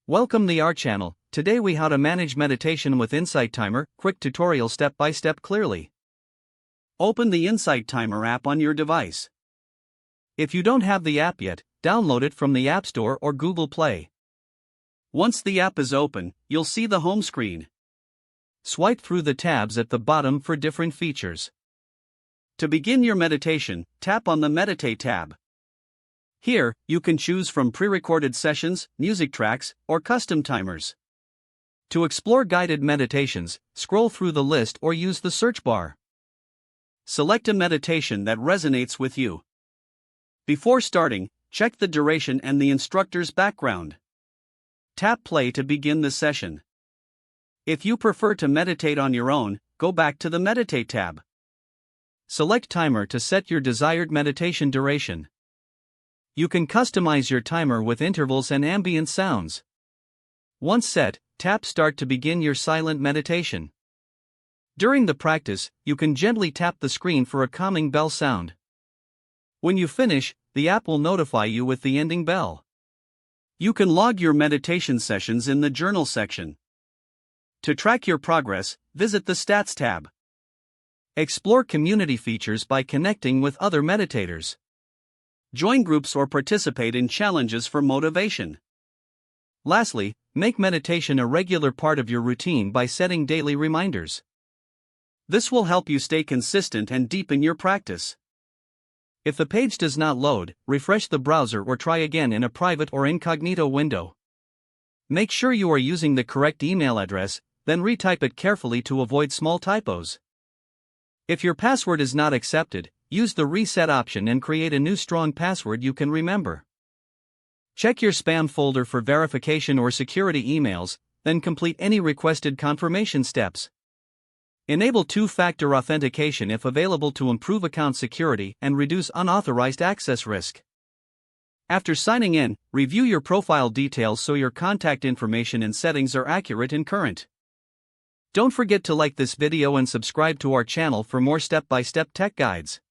Welcome to our channel. Today we how to manage meditation with Insight Timer, quick tutorial step by step clearly. Open the Insight Timer app on your device. If you don't have the app yet, download it from the App Store or Google Play. Once the app is open, you'll see the home screen. Swipe through the tabs at the bottom for different features. To begin your meditation, tap on the Meditate tab. Here, you can choose from pre-recorded sessions, music tracks, or custom timers. To explore guided meditations, scroll through the list or use the search bar. Select a meditation that resonates with you. Before starting, check the duration and the instructor's background. Tap play to begin the session. If you prefer to meditate on your own, go back to the Meditate tab. Select Timer to set your desired meditation duration. You can customize your timer with intervals and ambient sounds. Once set, tap Start to begin your silent meditation. During the practice, you can gently tap the screen for a calming bell sound. When you finish, the app will notify you with the ending bell. You can log your meditation sessions in the Journal section. To track your progress, visit the Stats tab. Explore community features by connecting with other meditators. Join groups or participate in challenges for motivation. Lastly, make meditation a regular part of your routine by setting daily reminders. This will help you stay consistent and deepen your practice. If the page does not load, refresh the browser or try again in a private or incognito window. Make sure you are using the correct email address, then retype it carefully to avoid small typos. If your password is not accepted, use the reset option and create a new strong password you can remember. Check your spam folder for verification or security emails, then complete any requested confirmation steps. Enable two-factor authentication if available to improve account security and reduce unauthorized access risk. After signing in, review your profile details so your contact information and settings are accurate and current. Don't forget to like this video and subscribe to our channel for more step-by-step tech guides.